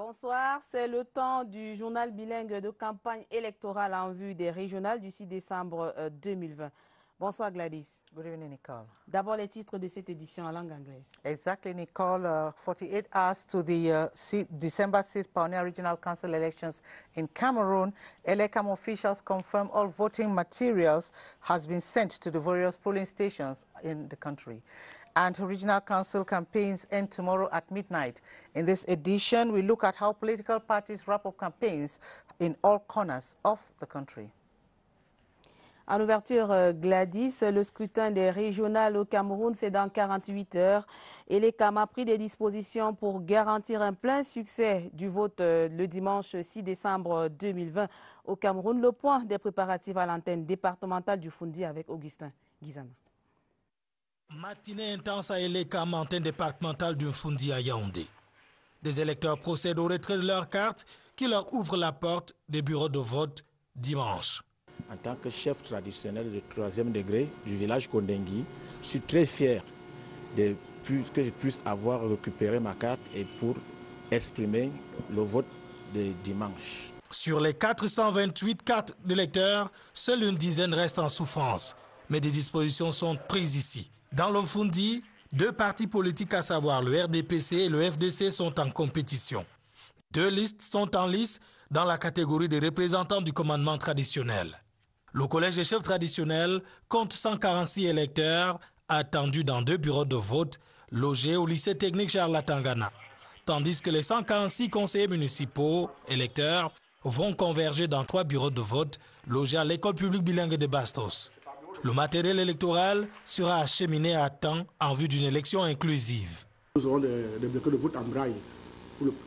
Bonsoir, c'est le temps du journal bilingue de campagne électorale en vue des régionales du 6 décembre 2020. Bonsoir Gladys. Good evening, Nicole. D'abord les titres de cette édition en langue anglaise. Exactly, Nicole. 48 hours to the December 6th Pioneer Regional Council elections in Cameroon. ELECAM officials confirm all voting materials has been sent to the various polling stations in the country. And regional council campaigns end tomorrow at midnight. In this edition, we look at how political parties wrap up campaigns in all corners of the country. En ouverture, Gladys, le scrutin des régionales au Cameroun, c'est dans 48 heures. Et l'ELECAM a pris des dispositions pour garantir un plein succès du vote le dimanche 6 décembre 2020 au Cameroun. Le point des préparatifs à l'antenne départementale du Foundi avec Augustin Guizana. Matinée intense à ELECAM, antenne départementale du Foundi à Yaoundé. Des électeurs procèdent au retrait de leurs cartes qui leur ouvrent la porte des bureaux de vote dimanche. En tant que chef traditionnel de 3e degré du village Kondengui, je suis très fier que je puisse avoir récupéré ma carte et pour exprimer le vote de dimanche. Sur les 428 cartes d'électeurs, seule une dizaine restent en souffrance. Mais des dispositions sont prises ici. Dans le Foundi, deux partis politiques, à savoir le RDPC et le FDC, sont en compétition. Deux listes sont en lice dans la catégorie des représentants du commandement traditionnel. Le collège des chefs traditionnels compte 146 électeurs attendus dans 2 bureaux de vote logés au lycée technique Charles Latangana, tandis que les 146 conseillers municipaux électeurs vont converger dans 3 bureaux de vote logés à l'école publique bilingue de Bastos. Le matériel électoral sera acheminé à temps en vue d'une élection inclusive. Nous aurons des blocs de vote en braille,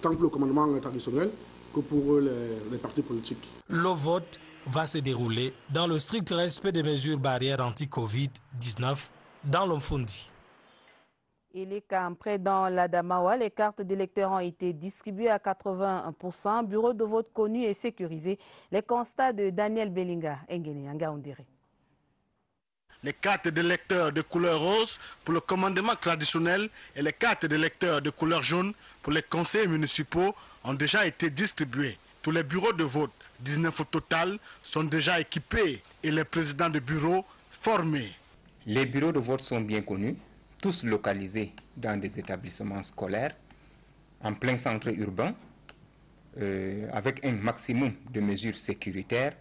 tant pour le commandement traditionnel que pour les partis politiques. Le vote va se dérouler dans le strict respect des mesures barrières anti-Covid-19 dans le Foundi. Et les camps près dans l'Adamawa, les cartes d'électeurs ont été distribuées à 81%. Bureau de vote connu et sécurisé. Les constats de Daniel Bellinga, Engene Ngaoundere. Les cartes d'électeurs de couleur rose pour le commandement traditionnel et les cartes d'électeurs de couleur jaune pour les conseillers municipaux ont déjà été distribuées. Tous les bureaux de vote, 19 au total, sont déjà équipés et les présidents de bureaux formés. Les bureaux de vote sont bien connus, tous localisés dans des établissements scolaires, en plein centre urbain, avec un maximum de mesures sécuritaires,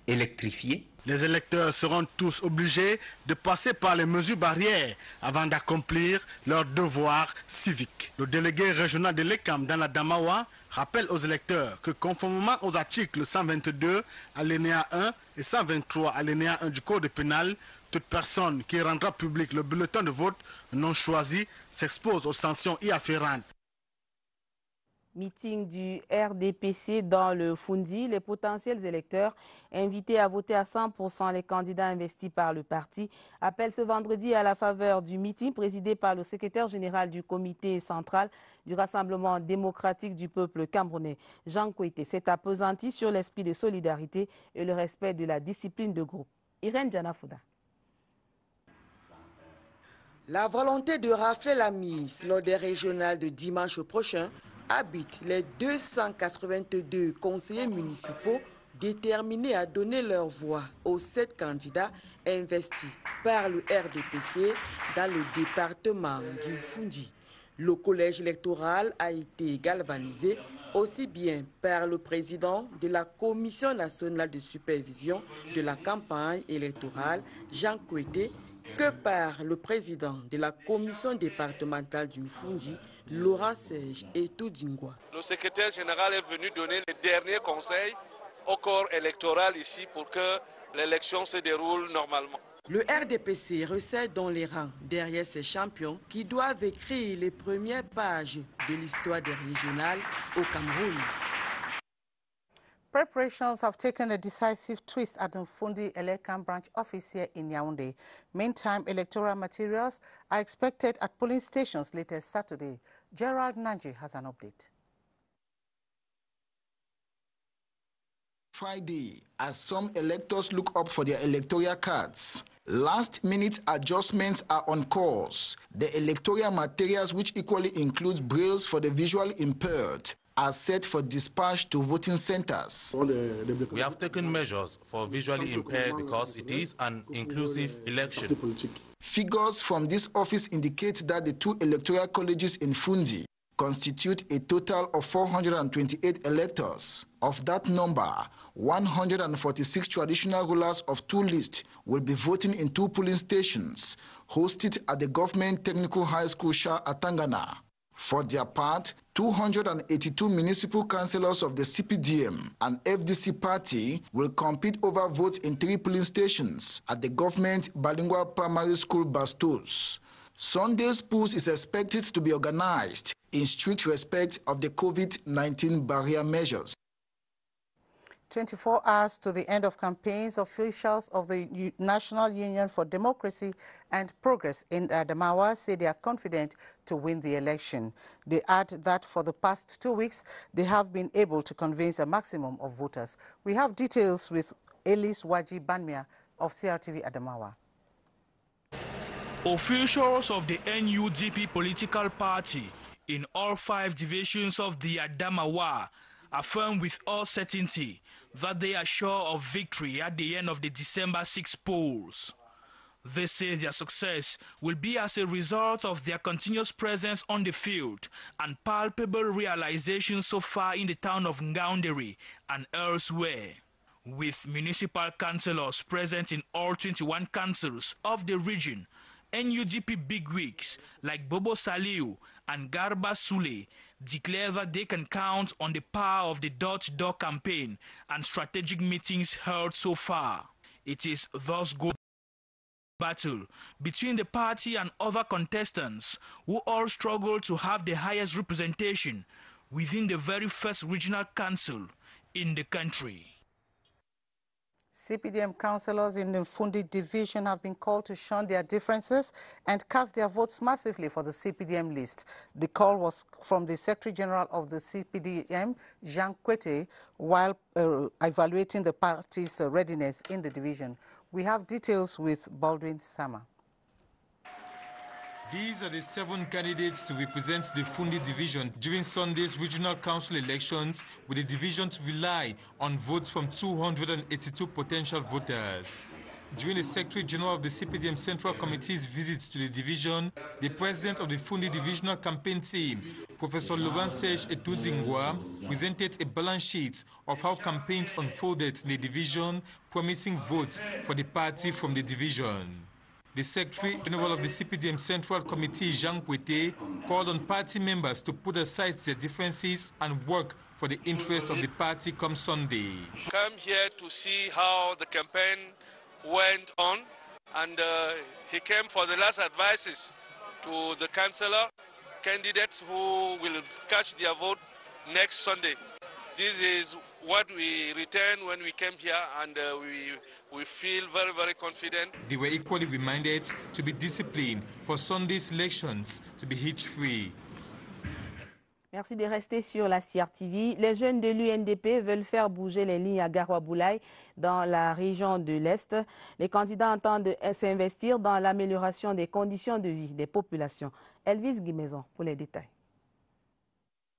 électrifiées. Les électeurs seront tous obligés de passer par les mesures barrières avant d'accomplir leur devoir civique. Le délégué régional de l'ELECAM dans la Damawa rappelle aux électeurs que conformément aux articles 122 alinéa 1 et 123 alinéa 1 du Code pénal, toute personne qui rendra public le bulletin de vote non choisi s'expose aux sanctions y afférentes. Meeting du RDPC dans le Foundi, les potentiels électeurs invités à voter à 100% les candidats investis par le parti appellent ce vendredi à la faveur du meeting présidé par le secrétaire général du comité central du Rassemblement démocratique du peuple camerounais. Jean Kouité s'est appesanti sur l'esprit de solidarité et le respect de la discipline de groupe. Irène Djanafouda. La volonté de rafler la mise lors des régionales de dimanche prochain habite les 282 conseillers municipaux déterminés à donner leur voix aux 7 candidats investis par le RDPC dans le département du Foundi. Le collège électoral a été galvanisé aussi bien par le président de la Commission nationale de supervision de la campagne électorale, Jean Kouité, que par le président de la commission départementale du Foundi, Laurent Serge et Toudingwa. Le secrétaire général est venu donner les derniers conseils au corps électoral ici pour que l'élection se déroule normalement. Le RDPC recède dans les rangs derrière ses champions qui doivent écrire les premières pages de l'histoire des régionales au Cameroun. Preparations have taken a decisive twist at the Foundi ELECAM branch office here in Yaoundé. Meantime, electoral materials are expected at polling stations later Saturday. Gerald Nanji has an update. Friday, as some electors look up for their electoral cards, last-minute adjustments are on course. The electoral materials, which equally includes brailles for the visually impaired, are set for dispatch to voting centers. We have taken measures for visually impaired because it is an inclusive election. Figures from this office indicate that the 2 electoral colleges in Fundi constitute a total of 428 electors. Of that number, 146 traditional rulers of 2 lists will be voting in 2 polling stations hosted at the Government Technical High School Shah Atangana. For their part, 282 municipal councillors of the CPDM and FDC party will compete over votes in 3 polling stations at the Government Bilingual Primary School Bastos. Sunday's polls is expected to be organized in strict respect of the COVID-19 barrier measures. 24 hours to the end of campaigns, officials of the National Union for Democracy and Progress in Adamawa say they are confident to win the election. They add that for the past 2 weeks, they have been able to convince a maximum of voters. We have details with Elise Waji Banmia of CRTV Adamawa. Officials of the NUDP political party in all 5 divisions of the Adamawa affirm with all certainty that they are sure of victory at the end of the December 6 polls. They say their success will be as a result of their continuous presence on the field and palpable realization so far in the town of Ngaoundéré and elsewhere. With municipal councillors present in all 21 councils of the region, NUDP bigwigs like Bobo Saliu and Garba Sule declare that they can count on the power of the door-to-door campaign and strategic meetings held so far. It is thus good battle between the party and other contestants who all struggle to have the highest representation within the very first regional council in the country. CPDM councillors in the Fundi division have been called to shun their differences and cast their votes massively for the CPDM list. The call was from the Secretary General of the CPDM, Jean Kwete, while evaluating the party's readiness in the division. We have details with Baldwin Sama. These are the 7 candidates to represent the Fundi division during Sunday's regional council elections, with the division to rely on votes from 282 potential voters. During the Secretary General of the CPDM Central Committee's visits to the division, the president of the Fundi divisional campaign team, Professor Laurent Serge Etudingwa, presented a balance sheet of how campaigns unfolded in the division, promising votes for the party from the division. The Secretary General of the CPDM Central Committee, Jean Kwete, called on party members to put aside their differences and work for the interests of the party come Sunday. Come here to see how the campaign went on, and he came for the last advices to the councillor candidates who will catch their vote next Sunday. This is what we returned when we came here, and we feel very, very confident. They were equally reminded to be disciplined for Sunday's elections to be hitch-free. Merci de rester sur la CRTV. Les jeunes de l'UNDP veulent faire bouger les lignes à Garoua-Boulaye dans la région de l'Est. Les candidats entendent s'investir dans l'amélioration des conditions de vie des populations. Elvis Guimaison pour les détails.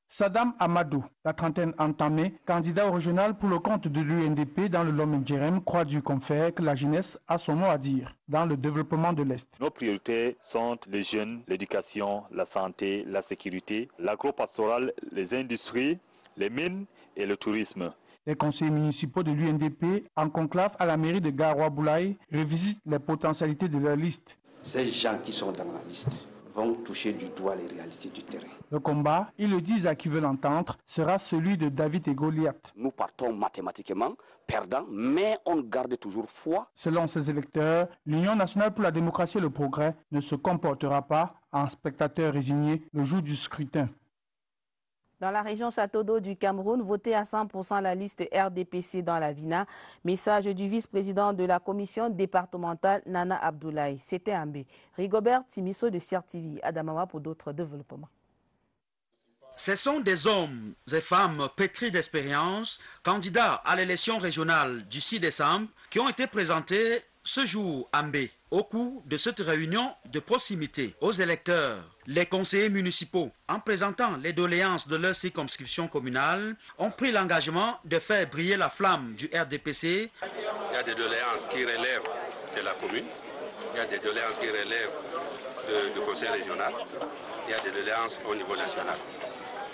Saddam Amadou, la trentaine entamée, candidat au régional pour le compte de l'UNDP dans le Lomé-Djerem, croit du confère que la jeunesse a son mot à dire dans le développement de l'Est. Nos priorités sont les jeunes, l'éducation, la santé, la sécurité, l'agro-pastoral, les industries, les mines et le tourisme. Les conseillers municipaux de l'UNDP, en conclave à la mairie de Garoua-Boulaye, revisitent les potentialités de leur liste. Ces gens qui sont dans la liste vont toucher du doigt les réalités du terrain. Le combat, ils le disent à qui veut l'entendre, sera celui de David et Goliath. Nous partons mathématiquement perdants, mais on garde toujours foi. Selon ces électeurs, l'Union nationale pour la démocratie et le progrès ne se comportera pas en spectateur résigné le jour du scrutin. Dans la région Château d'Eau du Cameroun, votez à 100% la liste RDPC dans la Vina. Message du vice-président de la commission départementale, Nana Abdoulaye. C'était Ambé. Rigobert Timiso de CRTV, Adamawa pour d'autres développements. Ce sont des hommes et femmes pétris d'expérience, candidats à l'élection régionale du 6 décembre, qui ont été présentés ce jour à Mbé. Au cours de cette réunion de proximité aux électeurs, les conseillers municipaux, en présentant les doléances de leur circonscription communale, ont pris l'engagement de faire briller la flamme du RDPC. Il y a des doléances qui relèvent de la commune, il y a des doléances qui relèvent du conseil régional, il y a des doléances au niveau national.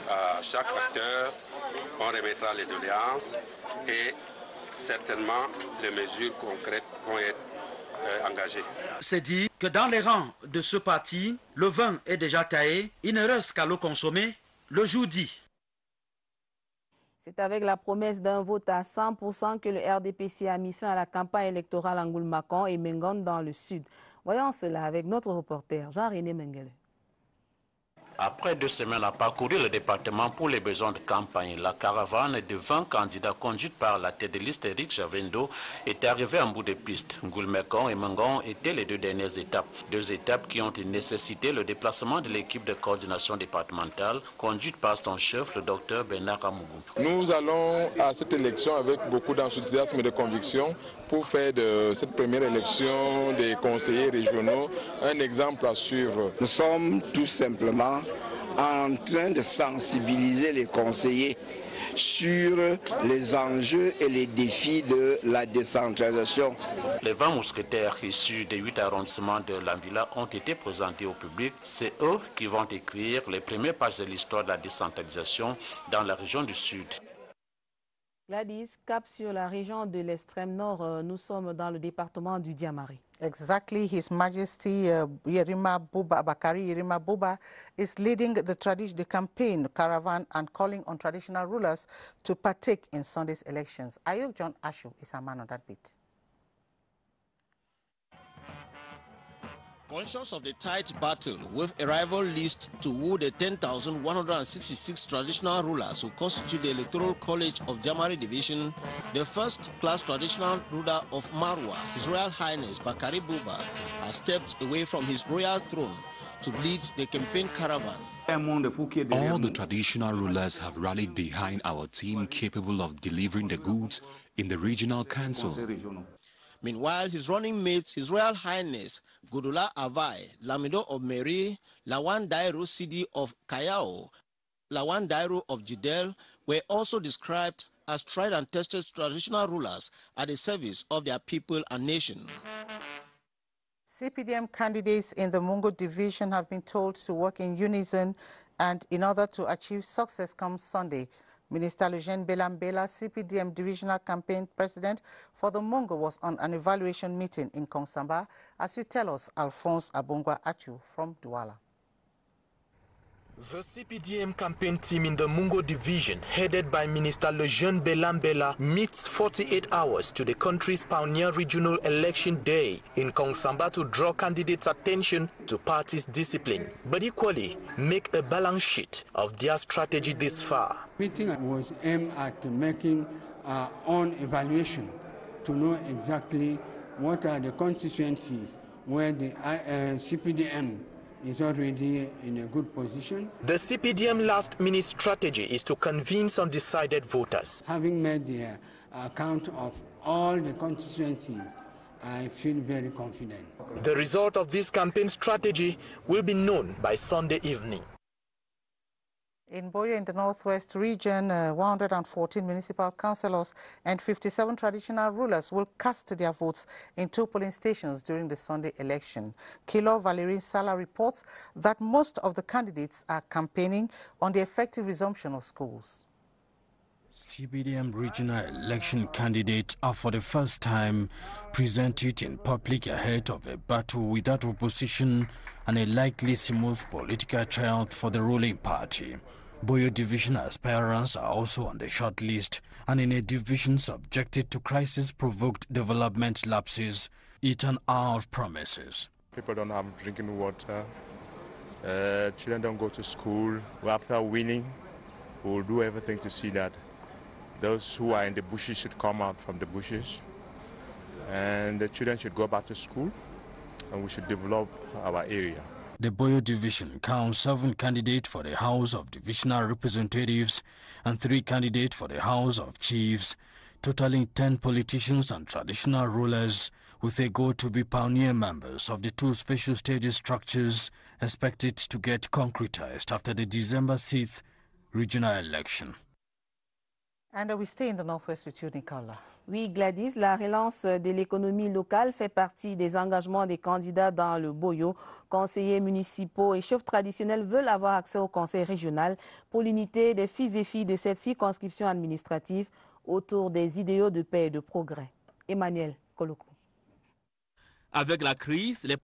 À chaque acteur, on remettra les doléances et certainement les mesures concrètes vont être engagées. C'est dit que dans les rangs de ce parti, le vin est déjà taillé, il ne reste qu'à le consommer le jour dit. C'est avec la promesse d'un vote à 100% que le RDPC a mis fin à la campagne électorale en Goulmakon et Mengon dans le sud. Voyons cela avec notre reporter Jean-René Mengele. Après 2 semaines à parcourir le département pour les besoins de campagne, la caravane de 20 candidats conduite par la tête de liste Eric Javendo était arrivée en bout de piste. Goulmakon et Mengon étaient les 2 dernières étapes. 2 étapes qui ont nécessité le déplacement de l'équipe de coordination départementale conduite par son chef, le docteur Bernard Amougou. Nous allons à cette élection avec beaucoup d'enthousiasme et de conviction pour faire de cette première élection des conseillers régionaux un exemple à suivre. Nous sommes tout simplement en train de sensibiliser les conseillers sur les enjeux et les défis de la décentralisation. Les 20 mousquetaires issus des 8 arrondissements de l'Anvila ont été présentés au public. C'est eux qui vont écrire les premières pages de l'histoire de la décentralisation dans la région du Sud. Gladys, cap sur la région de l'extrême nord, nous sommes dans le département du Diamari. Exactly. His Majesty Yerima Buba, Bakari Yerima Buba is leading the campaign caravan and calling on traditional rulers to partake in Sunday's elections. Ayub John Ashu is a man on that beat. Conscious of the tight battle with a rival list to woo the 10,166 traditional rulers who constitute the Electoral College of Jamari Division, the first-class traditional ruler of Marwa, His Royal Highness Bakari Buba, has stepped away from his royal throne to lead the campaign caravan. All the traditional rulers have rallied behind our team capable of delivering the goods in the regional council. Meanwhile, his running mates, His Royal Highness Gudula Avai, Lamido of Meri, Lawan Dairo Sidi of Kayao, Lawan Dairo of Jidel, were also described as tried and tested traditional rulers at the service of their people and nation. CPDM candidates in the Mungo division have been told to work in unison and in order to achieve success come Sunday. Minister Eugene Belambela, CPDM Divisional Campaign President for the Mungo, was on an evaluation meeting in Kongsamba, as you tell us, Alphonse Abongwa Achu from Douala. The CPDM campaign team in the Mungo division, headed by Minister Lejeune Belambela, meets 48 hours to the country's pioneer regional election day in Kongsamba to draw candidates' attention to party's discipline, but equally make a balance sheet of their strategy this far. The meeting was aimed at making our own evaluation to know exactly what are the constituencies where the CPDM is already in a good position. The CPDM last-minute strategy is to convince undecided voters. Having made the account of all the constituencies, I feel very confident. The result of this campaign strategy will be known by Sunday evening. In Boyo, in the Northwest region, 114 municipal councillors and 57 traditional rulers will cast their votes in 2 polling stations during the Sunday election. Kilo Valerie Sala reports that most of the candidates are campaigning on the effective resumption of schools. CPDM regional election candidates are for the first time presented in public ahead of a battle without opposition and a likely smooth political triumph for the ruling party. Boyo division aspirants are also on the short list, and in a division subjected to crisis-provoked development lapses, it an hour of promises. People don't have drinking water, children don't go to school. After winning, we'll do everything to see that those who are in the bushes should come out from the bushes, and the children should go back to school, and we should develop our area. The Boyo division counts 7 candidates for the House of Divisional Representatives and 3 candidates for the House of Chiefs. totaling 10 politicians and traditional rulers, with a goal to be pioneer members of the two special status structures expected to get concretized after the December 6th regional election. And we stay in the Northwest with you, Nicola. Oui, Gladys, la relance de l'économie locale fait partie des engagements des candidats dans le Boyo. Conseillers municipaux et chefs traditionnels veulent avoir accès au conseil régional pour l'unité des fils et filles de cette circonscription administrative autour des idéaux de paix et de progrès. Emmanuel Koloko. Avec la crise, les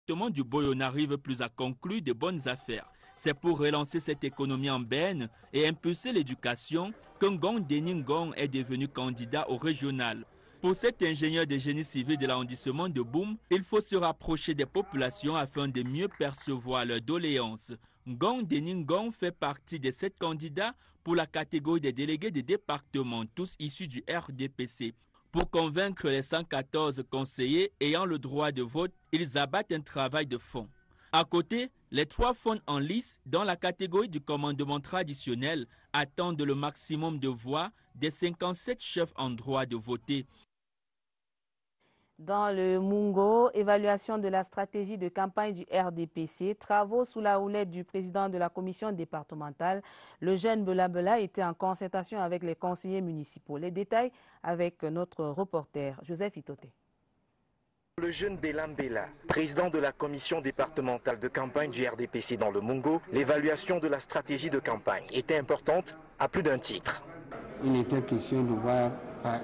départements du Boyo n'arrivent plus à conclure de bonnes affaires. C'est pour relancer cette économie en berne et impulser l'éducation que Ngong Denis Ngong est devenu candidat au régional. Pour cet ingénieur de génie civil de l'arrondissement de Boum, il faut se rapprocher des populations afin de mieux percevoir leurs doléances. Ngong Denis Ngong fait partie de 7 candidats pour la catégorie des délégués des départements, tous issus du RDPC. Pour convaincre les 114 conseillers ayant le droit de vote, ils abattent un travail de fond. À côté, les 3 fonds en lice dans la catégorie du commandement traditionnel attendent le maximum de voix des 57 chefs en droit de voter. Dans le Mungo, évaluation de la stratégie de campagne du RDPC, travaux sous la houlette du président de la commission départementale, le jeune Bela était en concertation avec les conseillers municipaux. Les détails avec notre reporter Joseph Itoté. Le jeune Bela, président de la commission départementale de campagne du RDPC dans le Mungo, l'évaluation de la stratégie de campagne était importante à plus d'un titre. Il était question de voir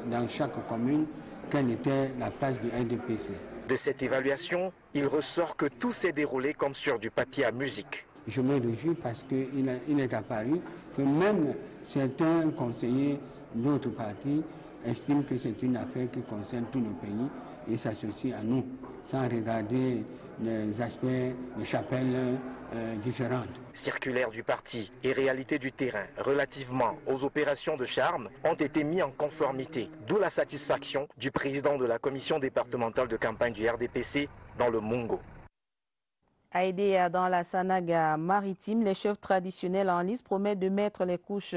dans chaque commune quelle était la place du RDPC. De cette évaluation, il ressort que tout s'est déroulé comme sur du papier à musique. Je me réjouis parce qu'il est apparu que même certains conseillers d'autres partis estiment que c'est une affaire qui concerne tout le pays et s'associe à nous, sans regarder les aspects de chapelles différentes. Circulaire du parti et réalité du terrain relativement aux opérations de charme ont été mis en conformité, d'où la satisfaction du président de la commission départementale de campagne du RDPC dans le Mungo. Aidés dans la Sanaga maritime, les chefs traditionnels en lice promettent de mettre les couches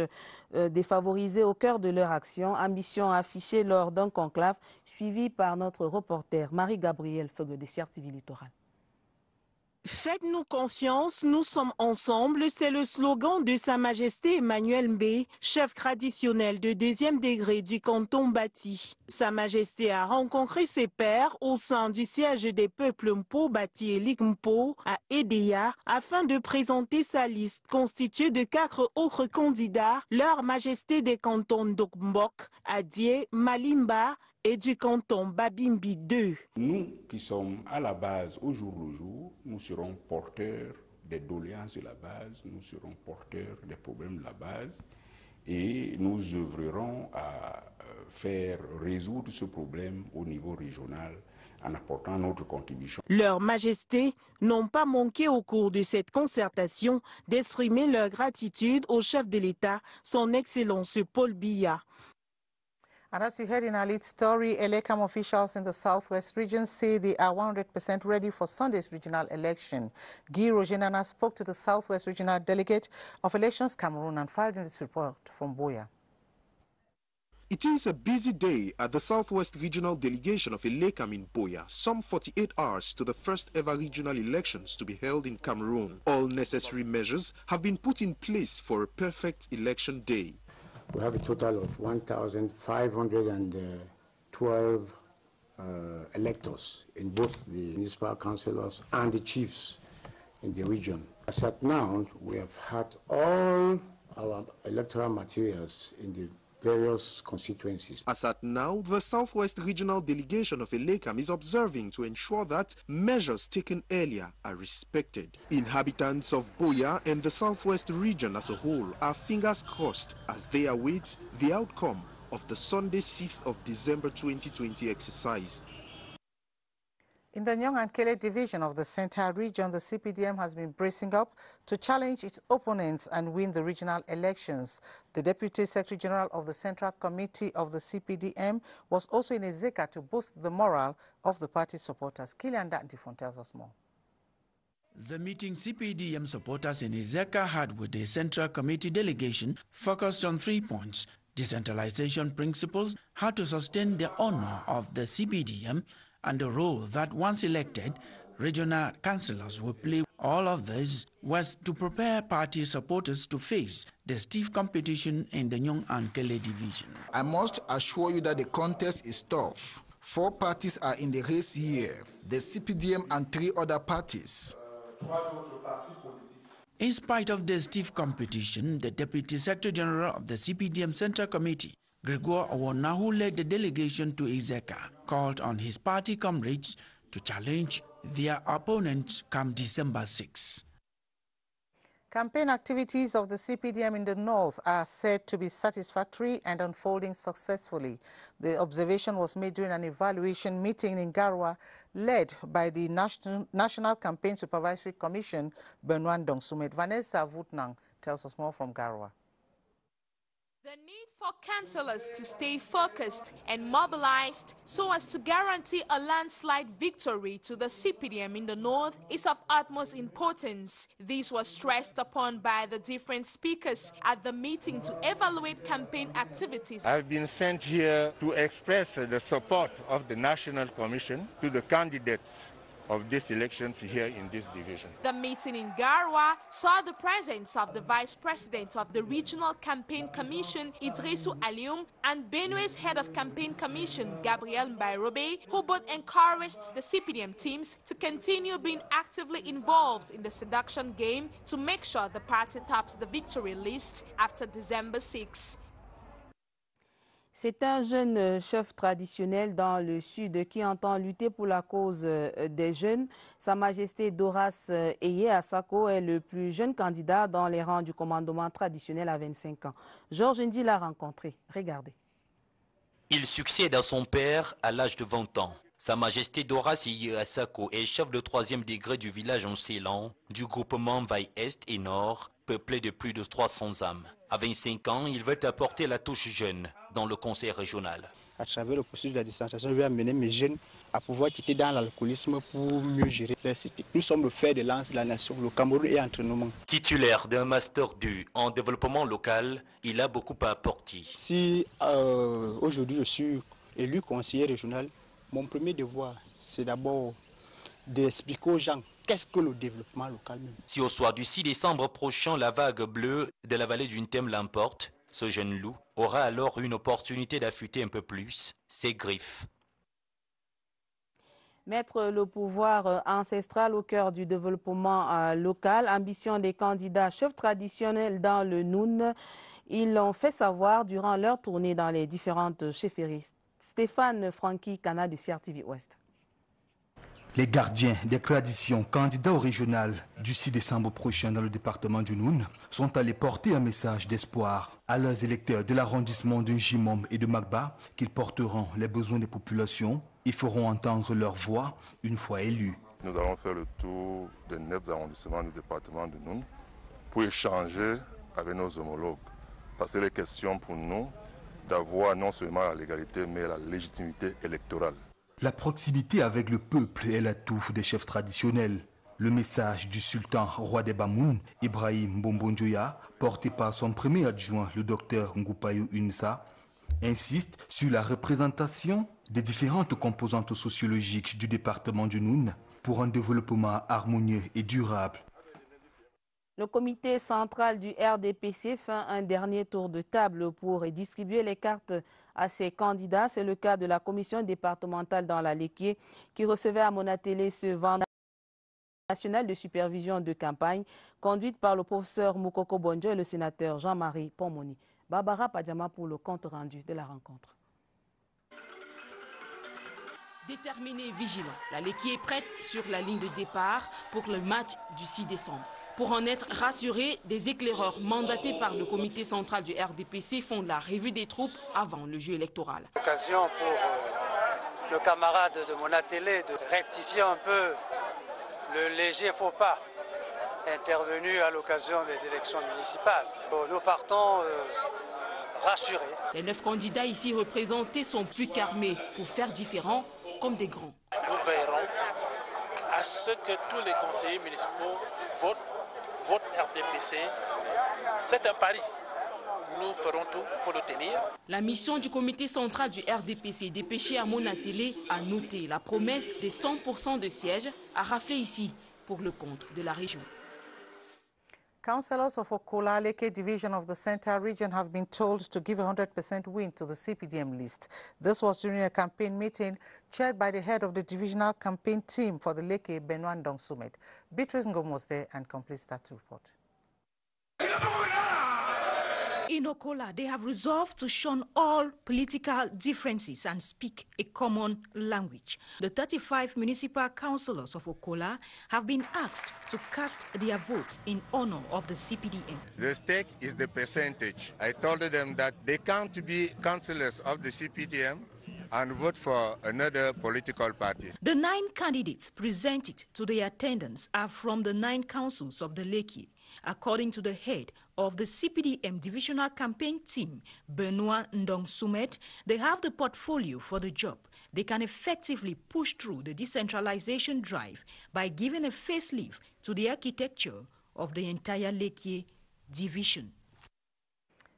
défavorisées au cœur de leur action. Ambition affichée lors d'un conclave suivi par notre reporter Marie-Gabrielle Feugue de Sierre TV Littoral. Faites-nous confiance, nous sommes ensemble, c'est le slogan de Sa Majesté Emmanuel Mbé, chef traditionnel de 2e degré du canton Bati. Sa Majesté a rencontré ses pairs au sein du siège des peuples Mpo, Bati et Ligmpo à Edea afin de présenter sa liste constituée de 4 autres candidats, leur Majesté des cantons Dokmbok, Adie, Malimba et du canton Babimbi 2. Nous qui sommes à la base au jour le jour, nous serons porteurs des doléances de la base, nous serons porteurs des problèmes de la base et nous œuvrerons à faire résoudre ce problème au niveau régional en apportant notre contribution. Leurs majestés n'ont pas manqué au cours de cette concertation d'exprimer leur gratitude au chef de l'État, son Excellence Paul Biya. And as you heard in our lead story, Elekam officials in the Southwest region say they are 100% ready for Sunday's regional election. Guy Rojenana spoke to the Southwest regional delegate of Elections Cameroon and filed in this report from Boya. It is a busy day at the Southwest Regional Delegation of Elekam in Boya, some 48 hours to the first ever regional elections to be held in Cameroon. All necessary measures have been put in place for a perfect election day. We have a total of 1,512 electors in both the municipal councillors and the chiefs in the region. As at now, we have had all our electoral materials in the various constituencies. As at now, the Southwest Regional Delegation of Elekam is observing to ensure that measures taken earlier are respected. Inhabitants of Boya and the Southwest region as a whole are fingers crossed as they await the outcome of the Sunday 6th of December 2020 exercise. In the Nyong and Kele division of the Central region, the CPDM has been bracing up to challenge its opponents and win the regional elections. The Deputy Secretary General of the Central Committee of the CPDM was also in Ezeka to boost the morale of the party supporters. Kilian Dantifon tells us more. The meeting CPDM supporters in Ezeka had with the Central Committee delegation focused on 3 points: decentralization principles, how to sustain the honor of the CPDM, and the role that once elected, regional councillors will play. All of this was to prepare party supporters to face the stiff competition in the Nyong and Kele division. I must assure you that the contest is tough. 4 parties are in the race here, the CPDM and 3 other parties. In spite of the stiff competition, the Deputy Secretary General of the CPDM Central Committee, Gregor Owona, who led the delegation to Izeka, called on his party comrades to challenge their opponents come December 6. Campaign activities of the CPDM in the north are said to be satisfactory and unfolding successfully. The observation was made during an evaluation meeting in Garwa, led by the National Campaign Supervisory Commission, Benoit Dongsumet. Vanessa Vutnang tells us more from Garwa. The need for councillors to stay focused and mobilized so as to guarantee a landslide victory to the CPDM in the north is of utmost importance. This was stressed upon by the different speakers at the meeting to evaluate campaign activities. I've been sent here to express the support of the National Commission to the candidates of these elections here in this division. The meeting in Garwa saw the presence of the Vice President of the Regional Campaign Commission, Idrissou Alioum, and Benue's Head of Campaign Commission, Gabriel Mbairobe, who both encouraged the CPDM teams to continue being actively involved in the seduction game to make sure the party tops the victory list after December 6. C'est un jeune chef traditionnel dans le sud qui entend lutter pour la cause des jeunes. Sa Majesté Doras Eye Asako est le plus jeune candidat dans les rangs du commandement traditionnel à 25 ans. Georges Ndi l'a rencontré. Regardez. Il succède à son père à l'âge de 20 ans. Sa Majesté Doras Eye Asako est chef de 3e degré du village en Ceylan, du groupement Vaille Est et Nord, peuplé de plus de 300 âmes. À 25 ans, il veut apporter la touche jeune dans le conseil régional. À travers le processus de la distanciation, je vais amener mes jeunes à pouvoir quitter dans l'alcoolisme pour mieux gérer leur cité. Nous sommes le fer de lance de la nation. Le Cameroun est entre nos mains. Titulaire d'un Master 2 en développement local, il a beaucoup à apporter. Si aujourd'hui je suis élu conseiller régional, mon premier devoir, c'est d'abord d'expliquer aux gens qu'est-ce que le développement local même. Si au soir du 6 décembre prochain, la vague bleue de la vallée d'une Thème l'emporte, ce jeune loup aura alors une opportunité d'affûter un peu plus ses griffes. Mettre le pouvoir ancestral au cœur du développement local, ambition des candidats chefs traditionnels dans le Noun. Ils l'ont fait savoir durant leur tournée dans les différentes chefferies. Stéphane Francky, Canal du CRTV Ouest. Les gardiens des traditions candidats au régional du 6 décembre prochain dans le département du Noun sont allés porter un message d'espoir à leurs électeurs de l'arrondissement de Njimom et de Magba qu'ils porteront les besoins des populations et feront entendre leur voix une fois élus. Nous allons faire le tour des 9 arrondissements du département du Noun pour échanger avec nos homologues. Parce que les questions pour nous d'avoir non seulement la légalité mais la légitimité électorale. La proximité avec le peuple est l'atout des chefs traditionnels. Le message du sultan roi des Bamoun, Ibrahim Bombondjoya, porté par son premier adjoint, le docteur Ngupayou Unsa, insiste sur la représentation des différentes composantes sociologiques du département du Noun pour un développement harmonieux et durable. Le comité central du RDPC fait un dernier tour de table pour distribuer les cartes à ses candidats. C'est le cas de la commission départementale dans la Léquié qui recevait à Monatélé ce vendredi national de supervision de campagne conduite par le professeur Moukoko Bonjo et le sénateur Jean-Marie Pomoni. Barbara Padjama pour le compte rendu de la rencontre. Déterminé et vigilant, la Léquié est prête sur la ligne de départ pour le match du 6 décembre. Pour en être rassurés, des éclaireurs mandatés par le comité central du RDPC font la revue des troupes avant le jeu électoral. L'occasion pour le camarade de Monatélé de rectifier un peu le léger faux pas intervenu à l'occasion des élections municipales. Nous partons rassurés. Les 9 candidats ici représentés sont plus qu'armés pour faire différent comme des grands. Nous veillerons à ce que tous les conseillers municipaux votent RDPC. C'est un pari. nous ferons tout pour le tenir. La mission du comité central du RDPC dépêché à Monatélé a noté la promesse des 100% de sièges à rafler ici pour le compte de la région. Councillors of Okola Leke division of the Central Region have been told to give 100% win to the CPDM list. This was during a campaign meeting chaired by the head of the divisional campaign team for the Leke Benoit Ndong Summit. Beatrice Ngom was there and completes that report. In Okola, they have resolved to shun all political differences and speak a common language. The 35 municipal councillors of Okola have been asked to cast their votes in honor of the CPDM. The stake is the percentage. I told them that they can't be councillors of the CPDM and vote for another political party. The 9 candidates presented to the attendance are from the 9 councils of the Leke. According to the head of the CPDM divisional campaign team, Benoit Ndong Summit, they have the portfolio for the job. They can effectively push through the decentralization drive by giving a facelift to the architecture of the entire Leke division.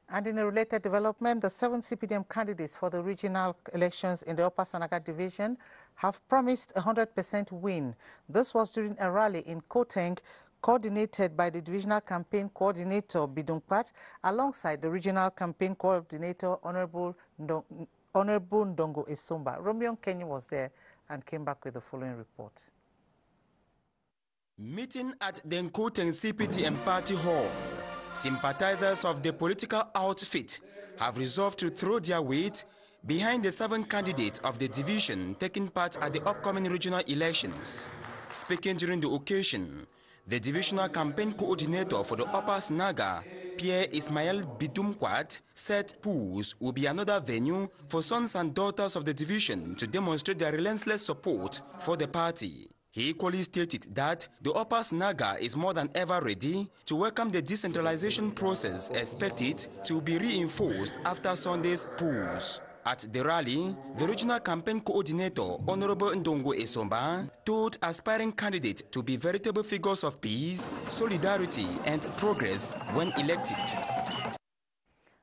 And in a related development, the 7 CPDM candidates for the regional elections in the Upper Sanaga division have promised a 100% win. This was during a rally in Koteng, coordinated by the divisional campaign coordinator Bidungpat, alongside the regional campaign coordinator Honorable Ndongo Esomba. Romeo Kenny was there and came back with the following report. Meeting at the Nkoteng CPDM Party Hall, sympathizers of the political outfit have resolved to throw their weight behind the 7 candidates of the division taking part at the upcoming regional elections. Speaking during the occasion, the divisional campaign coordinator for the Upper Sanaga, Pierre Ismael Bidumkwat, said polls will be another venue for sons and daughters of the division to demonstrate their relentless support for the party. He equally stated that the Upper Sanaga is more than ever ready to welcome the decentralization process expected to be reinforced after Sunday's polls. At the rally, the regional campaign coordinator, Honorable Ndongo Esomba, told aspiring candidates to be veritable figures of peace, solidarity, and progress when elected.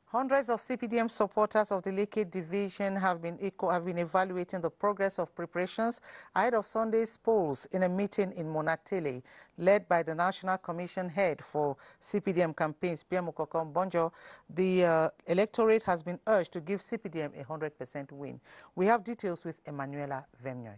Hundreds of CPDM supporters of the Leke division have been evaluating the progress of preparations ahead of Sunday's polls in a meeting in Monatele, led by the National Commission head for CPDM campaigns, Pierre Mokokon Bonjo. The electorate has been urged to give CPDM a 100% win. We have details with Emanuela Vemnoy.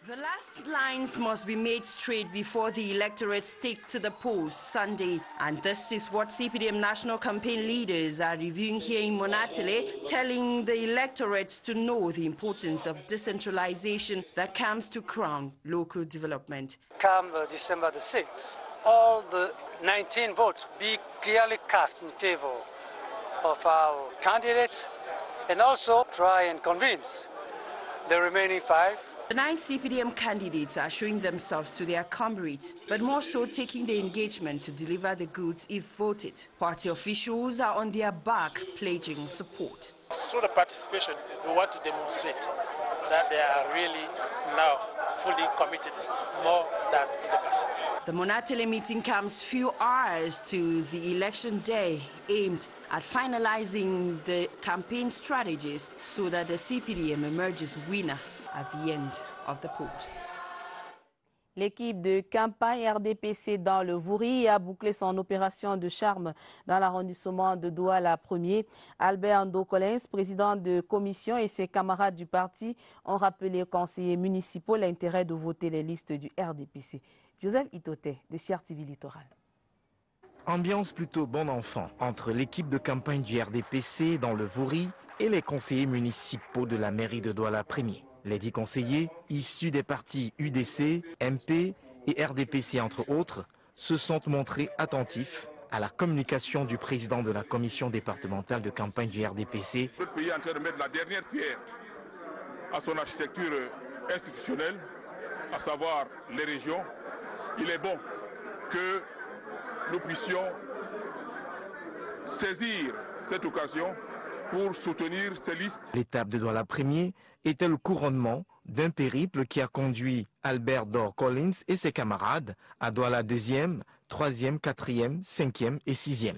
The last lines must be made straight before the electorates take to the polls Sunday. And this is what CPDM national campaign leaders are reviewing here in Monatele, telling the electorates to know the importance of decentralization that comes to crown local development. Come December the 6th, all the 19 votes be clearly cast in favor of our candidates, and also try and convince the remaining 5. The 9 CPDM candidates are showing themselves to their comrades, but more so taking the engagement to deliver the goods if voted. Party officials are on their back, pledging support. Through the participation, we want to demonstrate that they are really now fully committed, more than in the past. The Monatele meeting comes few hours to the election day, aimed at finalizing the campaign strategies so that the CPDM emerges winner at the end of the polls. L'équipe de campagne RDPC dans le Vouri a bouclé son opération de charme dans l'arrondissement de Douala 1er. Albert Ndokolens, président de commission, et ses camarades du parti ont rappelé aux conseillers municipaux l'intérêt de voter les listes du RDPC. Joseph Itote, de CRTV Littoral. Ambiance plutôt bon enfant entre l'équipe de campagne du RDPC dans le Vouri et les conseillers municipaux de la mairie de Douala 1er. Les 10 conseillers, issus des partis UDC, MP et RDPC entre autres, se sont montrés attentifs à la communication du président de la commission départementale de campagne du RDPC. Le pays est en train de mettre la dernière pierre à son architecture institutionnelle, à savoir les régions. Il est bon que nous puissions saisir cette occasion pour soutenir ces listes. L'étape de Douala 1er était le couronnement d'un périple qui a conduit Albert Dor Collins et ses camarades à Douala 2e, 3e, 4e, 5e et 6e.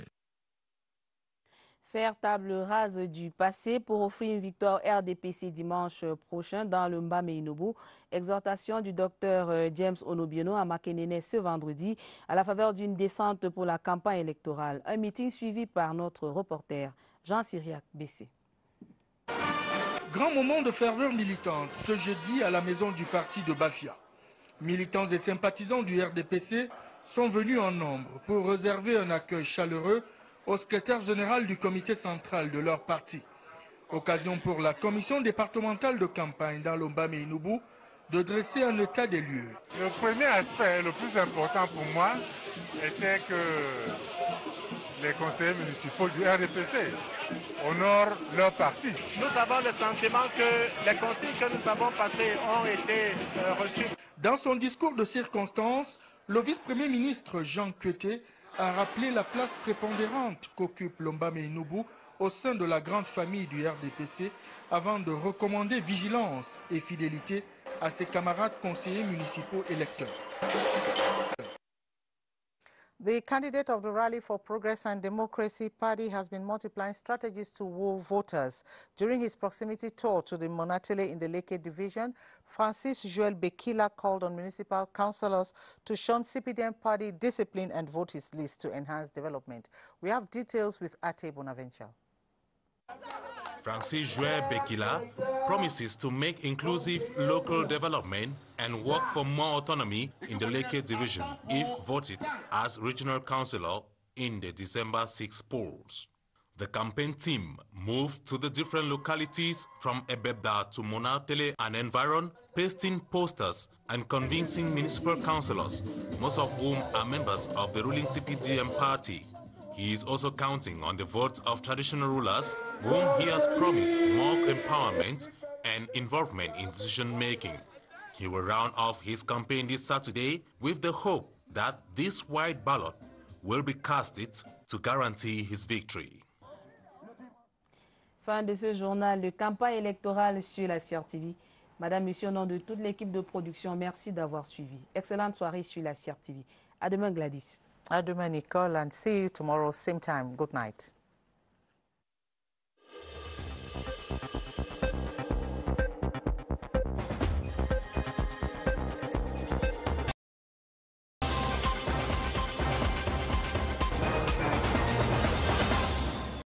Faire table rase du passé pour offrir une victoire RDPC dimanche prochain dans le Mbamé-Inoubou. Exhortation du docteur James Onobiono à Makenene ce vendredi à la faveur d'une descente pour la campagne électorale. Un meeting suivi par notre reporter Jean-Cyriac Bessé. Grand moment de ferveur militante ce jeudi à la maison du parti de Bafia. Militants et sympathisants du RDPC sont venus en nombre pour réserver un accueil chaleureux au secrétaire général du comité central de leur parti. Occasion pour la commission départementale de campagne dans le Mbamé-Inoubou de dresser un état des lieux. Le premier aspect, le plus important pour moi, était que les conseillers municipaux du RDPC honorent leur parti. Nous avons le sentiment que les consignes que nous avons passées ont été reçues. Dans son discours de circonstance, le vice-premier ministre Jean Kuete a rappelé la place prépondérante qu'occupe le Mbamé-Inoubou au sein de la grande famille du RDPC avant de recommander vigilance et fidélité à ses camarades conseillers municipaux électeurs. The candidate of the Rally for Progress and Democracy Party has been multiplying strategies to woo voters. During his proximity tour to the Monatele in the Leke division, Francis Joel Bekila called on municipal councillors to shun CPDM party discipline and vote his list to enhance development. We have details with Ate Bonaventure. Francis Joel Bekila promises to make inclusive local development and work for more autonomy in the Leke division if voted as regional councillor in the December 6 polls. The campaign team moved to the different localities from Ebebda to Monatele and Environ, pasting posters and convincing municipal councillors, most of whom are members of the ruling CPDM party. He is also counting on the votes of traditional rulers, whom he has promised more empowerment and involvement in decision-making. He will round off his campaign this Saturday with the hope that this wide ballot will be casted to guarantee his victory. Fin de ce journal de campagne électorale sur la CRTV. Madame, Monsieur, au nom de toute l'équipe de production, merci d'avoir suivi. Excellente soirée sur la CRTV. À demain, Gladys. À demain, Nicole, and see you tomorrow, same time. Good night.